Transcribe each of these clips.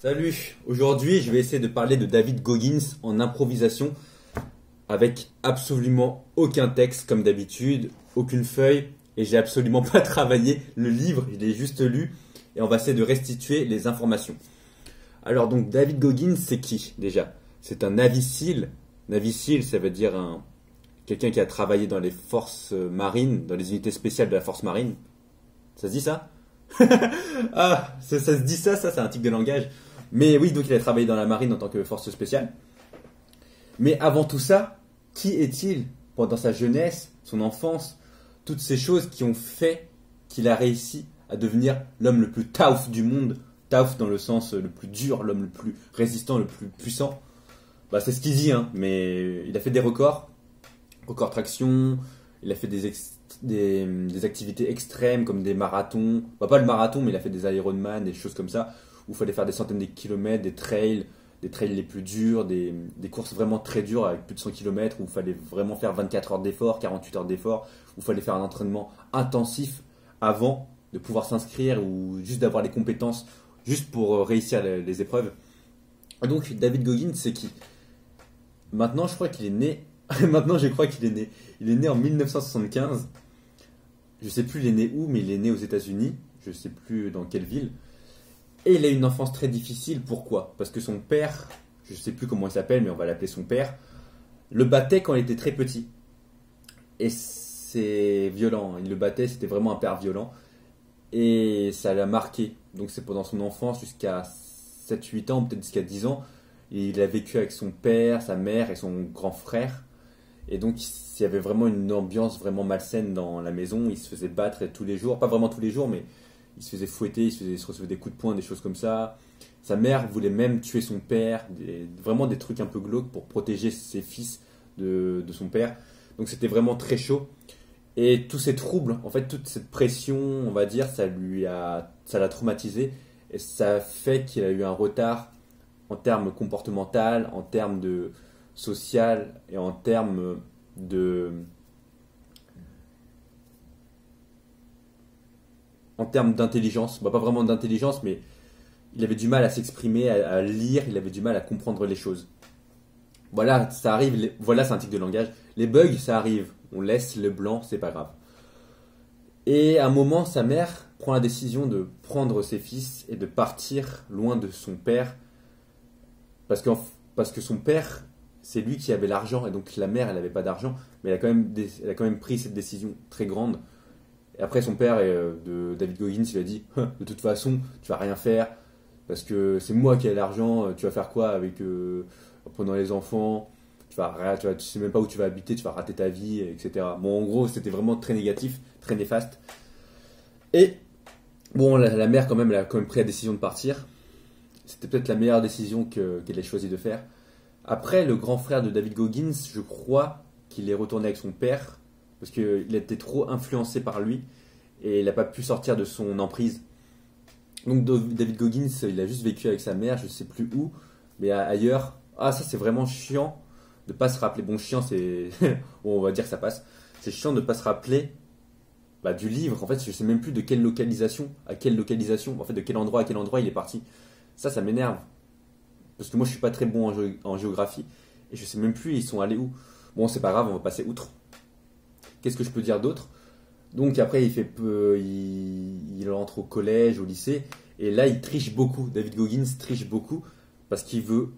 Salut, aujourd'hui je vais essayer de parler de David Goggins en improvisation avec absolument aucun texte comme d'habitude, aucune feuille et j'ai absolument pas travaillé le livre, je l'ai juste lu et on va essayer de restituer les informations. Alors donc David Goggins c'est qui déjà? C'est un Navy SEAL. Navy SEAL ça veut dire quelqu'un qui a travaillé dans les forces marines, dans les unités spéciales de la force marine. Ça se dit ça? Ah, ça se dit ça c'est un type de langage. Mais oui, donc il a travaillé dans la marine en tant que force spéciale. Mais avant tout ça, qui est-il pendant sa jeunesse, son enfance, toutes ces choses qui ont fait qu'il a réussi à devenir l'homme le plus tough du monde, tough dans le sens le plus dur, l'homme le plus résistant, le plus puissant. Bah c'est ce qu'il dit, hein, mais il a fait des records traction, il a fait des activités extrêmes comme des marathons, bah, pas le marathon, mais il a fait des Ironman, des choses comme ça, où il fallait faire des centaines de kilomètres, des trails les plus durs, des courses vraiment très dures avec plus de 100 kilomètres, où il fallait vraiment faire 24 heures d'effort, 48 heures d'effort, où il fallait faire un entraînement intensif avant de pouvoir s'inscrire ou juste d'avoir les compétences juste pour réussir les épreuves. Donc David Goggins, c'est qui? Maintenant, je crois qu'il est né. Maintenant, je crois qu'il est né. Il est né en 1975. Je sais plus il est né où, mais il est né aux États-Unis. Je sais plus dans quelle ville. Et il a eu une enfance très difficile. Pourquoi? Parce que son père, je sais plus comment il s'appelle, mais on va l'appeler son père, le battait quand il était très petit. Et c'est violent. Il le battait, c'était vraiment un père violent. Et ça l'a marqué. Donc c'est pendant son enfance jusqu'à 7-8 ans, peut-être jusqu'à 10 ans. Il a vécu avec son père, sa mère et son grand frère. Et donc, il y avait vraiment une ambiance vraiment malsaine dans la maison. Il se faisait battre tous les jours. Pas vraiment tous les jours, mais il se faisait fouetter, il se recevait des coups de poing, des choses comme ça. Sa mère voulait même tuer son père. Vraiment des trucs un peu glauques pour protéger ses fils de son père. Donc, c'était vraiment très chaud. Et tous ces troubles, en fait, toute cette pression, on va dire, ça l'a traumatisé. Et ça fait qu'il a eu un retard en termes comportemental, en termes de social et en termes de en termes d'intelligence, bah, pas vraiment d'intelligence, mais il avait du mal à s'exprimer, à lire, il avait du mal à comprendre les choses. Voilà, ça arrive, voilà, c'est un tic de langage. Les bugs, ça arrive, on laisse le blanc, c'est pas grave. Et à un moment, sa mère prend la décision de prendre ses fils et de partir loin de son père, parce que, parce que son père c'est lui qui avait l'argent et donc la mère elle n'avait pas d'argent, mais elle a quand même pris cette décision très grande. Et après son père de David Goggins il a dit de toute façon tu vas rien faire parce que c'est moi qui ai l'argent, tu vas faire quoi avec pendant les enfants, tu sais même pas où tu vas habiter, tu vas rater ta vie, etc. Bon en gros c'était vraiment très négatif, très néfaste. Et bon la mère quand même elle a quand même pris la décision de partir. C'était peut-être la meilleure décision qu'elle ait choisi de faire. Après, le grand frère de David Goggins, je crois qu'il est retourné avec son père parce qu'il était trop influencé par lui et il n'a pas pu sortir de son emprise. Donc David Goggins, il a juste vécu avec sa mère, je ne sais plus où, mais ailleurs. Ah, ça c'est vraiment chiant de pas se rappeler. Bon, chiant, c'est. Bon, on va dire que ça passe. C'est chiant de pas se rappeler bah, du livre. En fait, je sais même plus de quelle localisation, à quelle localisation, en fait, de quel endroit à quel endroit il est parti. Ça m'énerve. Parce que moi je suis pas très bon en géographie et je sais même plus ils sont allés où. Bon c'est pas grave, on va passer outre. Qu'est-ce que je peux dire d'autre? Donc après il entre au collège, au lycée et là il triche beaucoup. David Goggins triche beaucoup parce qu'il veut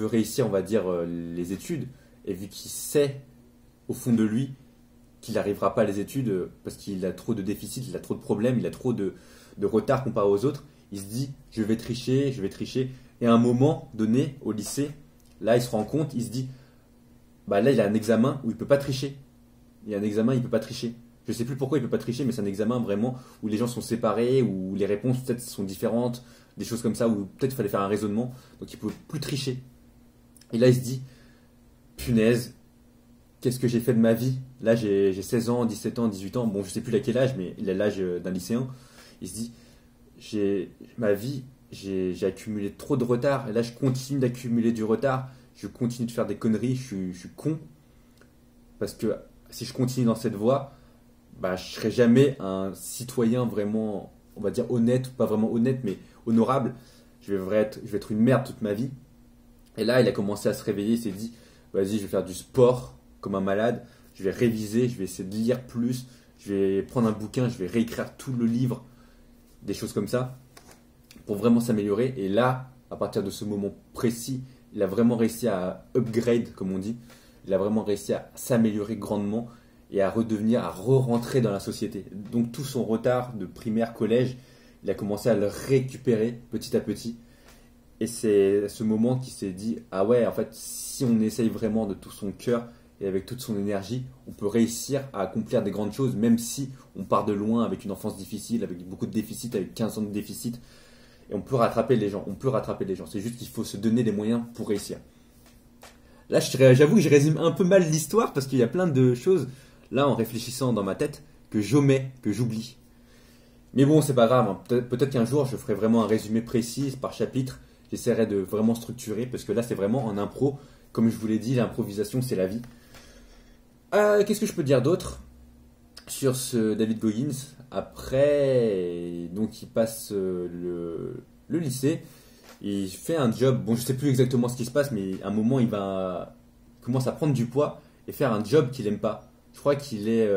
réussir on va dire les études et vu qu'il sait au fond de lui qu'il n'arrivera pas à les études parce qu'il a trop de déficits, il a trop de problèmes, il a trop de retard comparé aux autres. Il se dit je vais tricher, je vais tricher. Et à un moment donné, au lycée, là, il se rend compte, il se dit, bah là, il a un examen où il peut pas tricher. Il y a un examen, il peut pas tricher. Je sais plus pourquoi il peut pas tricher, mais c'est un examen vraiment où les gens sont séparés, où les réponses peut-être sont différentes, des choses comme ça, où peut-être il fallait faire un raisonnement, donc il peut plus tricher. Et là, il se dit, punaise, qu'est-ce que j'ai fait de ma vie? Là, j'ai 16 ans, 17 ans, 18 ans, bon, je sais plus à quel âge, mais il a l'âge d'un lycéen. Il se dit, ma vie, j'ai accumulé trop de retard et là je continue d'accumuler du retard, je continue de faire des conneries, je suis con parce que si je continue dans cette voie, bah, je serai jamais un citoyen vraiment, on va dire honnête, pas vraiment honnête mais honorable. je vais être une merde toute ma vie. Et là, il a commencé à se réveiller, il s'est dit, vas-y, je vais faire du sport comme un malade, je vais réviser, je vais essayer de lire plus, je vais prendre un bouquin, je vais réécrire tout le livre, des choses comme ça, pour vraiment s'améliorer. Et là, à partir de ce moment précis, il a vraiment réussi à upgrade, comme on dit. Il a vraiment réussi à s'améliorer grandement et à redevenir, à re-rentrer dans la société. Donc tout son retard de primaire, collège, il a commencé à le récupérer petit à petit. Et c'est à ce moment qu'il s'est dit, ah ouais, en fait, si on essaye vraiment de tout son cœur et avec toute son énergie, on peut réussir à accomplir des grandes choses, même si on part de loin avec une enfance difficile, avec beaucoup de déficit, avec 15 ans de déficit. Et on peut rattraper les gens, C'est juste qu'il faut se donner les moyens pour réussir. Là, j'avoue que je résume un peu mal l'histoire parce qu'il y a plein de choses, là, en réfléchissant dans ma tête, que j'omets, que j'oublie. Mais bon, c'est pas grave, hein. Peut-être qu'un jour, je ferai vraiment un résumé précis par chapitre. J'essaierai de vraiment structurer parce que là, c'est vraiment en impro. Comme je vous l'ai dit, l'improvisation, c'est la vie. Qu'est-ce que je peux dire d'autre sur ce David Goggins? Après, donc il passe le lycée. Il fait un job, bon je sais plus exactement ce qui se passe, mais à un moment il commence à prendre du poids et faire un job qu'il aime pas. Je crois qu'il est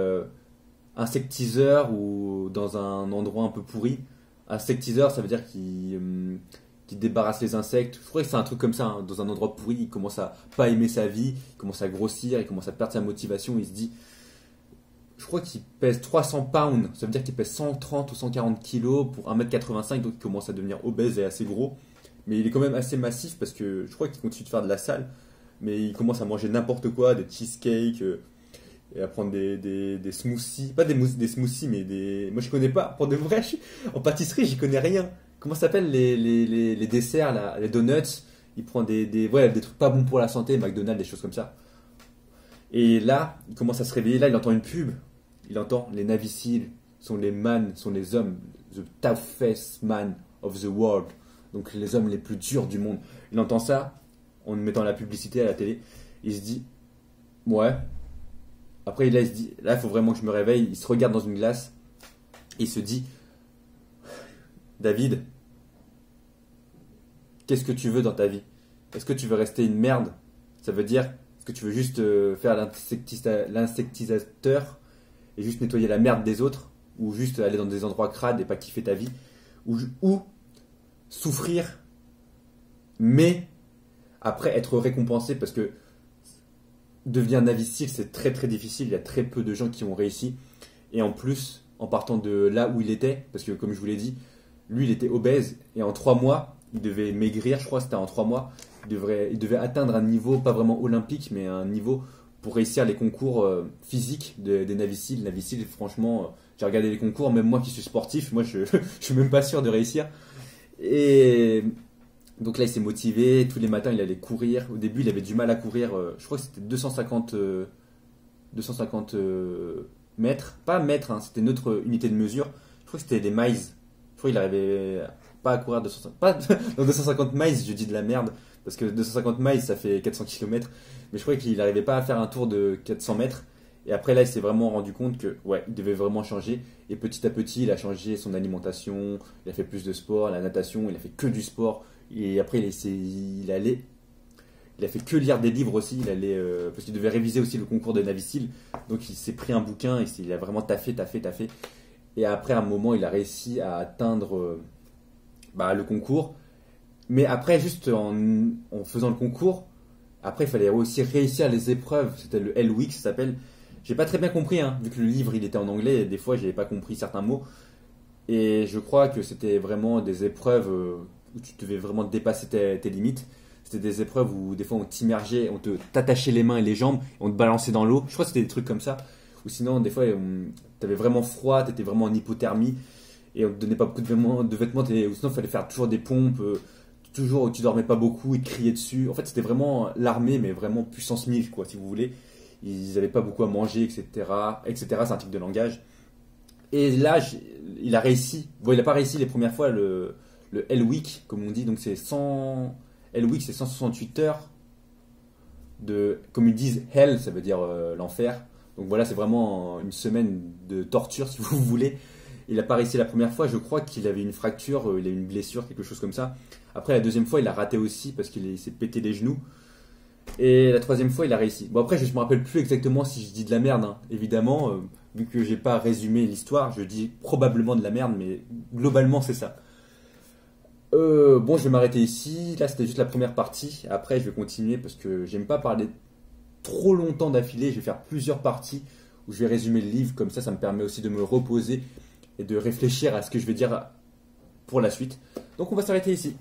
insectiseur ou dans un endroit un peu pourri. Insectiseur, ça veut dire qu'il débarrasse les insectes. Je crois que c'est un truc comme ça, hein. Dans un endroit pourri, il commence à pas aimer sa vie, il commence à grossir, il commence à perdre sa motivation, il se dit, je crois qu'il pèse 300 pounds, ça veut dire qu'il pèse 130 ou 140 kilos pour 1m85, donc il commence à devenir obèse et assez gros. Mais il est quand même assez massif parce que je crois qu'il continue de faire de la salle, mais il commence à manger n'importe quoi, des cheesecakes, et à prendre des smoothies, pas des smoothies, mais des... Moi je connais pas, pour de vrai, en pâtisserie j'y connais rien. Comment ça s'appelle les desserts, là, les donuts, il prend ouais, des trucs pas bons pour la santé, McDonald's, des choses comme ça. Et là, il commence à se réveiller, là il entend une pub. Il entend les Navy Seals sont les hommes, the toughest man of the world, donc les hommes les plus durs du monde. Il entend ça en mettant la publicité à la télé. Il se dit, ouais. Après, là, il se dit, là, il faut vraiment que je me réveille. Il se regarde dans une glace. Et il se dit, David, qu'est-ce que tu veux dans ta vie? Est-ce que tu veux rester une merde? Ça veut dire, est-ce que tu veux juste faire l'insectisateur et juste nettoyer la merde des autres, ou juste aller dans des endroits crades et pas kiffer ta vie, ou souffrir, mais après être récompensé, parce que devenir Navy Seal, c'est très très difficile, il y a très peu de gens qui ont réussi, et en plus, en partant de là où il était, parce que comme je vous l'ai dit, lui il était obèse, et en 3 mois, il devait maigrir, je crois que c'était en 3 mois, il devait atteindre un niveau, pas vraiment olympique, mais un niveau pour réussir les concours physiques des Navy Seals. Navy Seals, franchement, j'ai regardé les concours, même moi qui suis sportif, moi je suis même pas sûr de réussir. Et donc là, il s'est motivé, tous les matins il allait courir. Au début, il avait du mal à courir, je crois que c'était 250 mètres, pas mètres, hein, c'était notre unité de mesure. Je crois que c'était des miles. Je crois qu'il arrivait pas à courir 250, pas dans 250 miles, je dis de la merde, parce que 250 miles ça fait 400 km, mais je crois qu'il n'arrivait pas à faire un tour de 400 mètres. Et après là, il s'est vraiment rendu compte que ouais, il devait vraiment changer. Et petit à petit, il a changé son alimentation, il a fait plus de sport, la natation, il a fait que du sport. Et après, il a fait que lire des livres aussi. Parce qu'il devait réviser aussi le concours de Navy Seal. Donc il s'est pris un bouquin et il a vraiment taffé. Et après, à un moment, il a réussi à atteindre le concours. Mais après, juste en faisant le concours, après, il fallait aussi réussir les épreuves. C'était le L-Week, ça s'appelle. J'ai pas très bien compris, hein, vu que le livre il était en anglais. Et des fois, j'avais pas compris certains mots. Et je crois que c'était vraiment des épreuves où tu devais vraiment dépasser tes limites. C'était des épreuves où des fois on t'immergeait, t'attachait les mains et les jambes, et on te balançait dans l'eau. Je crois que c'était des trucs comme ça. Ou sinon, des fois, t'avais vraiment froid, t'étais vraiment en hypothermie, et on te donnait pas beaucoup de vêtements, ou sinon il fallait faire toujours des pompes, toujours où tu dormais pas beaucoup, ils te criaient dessus. En fait, c'était vraiment l'armée, mais vraiment puissance 1000, quoi, si vous voulez. Ils avaient pas beaucoup à manger, etc. C'est un truc de langage. Et là, il a réussi. Bon, il n'a pas réussi les premières fois le L-Week, comme on dit. Donc, L-Week, c'est 168 heures comme ils disent, Hell, ça veut dire l'enfer. Donc voilà, c'est vraiment une semaine de torture, si vous voulez. Il a pas réussi la première fois, je crois qu'il avait une fracture, il a eu une blessure, quelque chose comme ça. Après, la deuxième fois, il a raté aussi parce qu'il s'est pété les genoux. Et la troisième fois, il a réussi. Bon, après, je ne me rappelle plus exactement si je dis de la merde, hein. Évidemment, vu que j'ai pas résumé l'histoire, je dis probablement de la merde, mais globalement, c'est ça. Bon, je vais m'arrêter ici. Là, c'était juste la première partie. Après, je vais continuer parce que j'aime pas parler trop longtemps d'affilée. Je vais faire plusieurs parties où je vais résumer le livre. Comme ça me permet aussi de me reposer et de réfléchir à ce que je vais dire pour la suite. Donc, on va s'arrêter ici.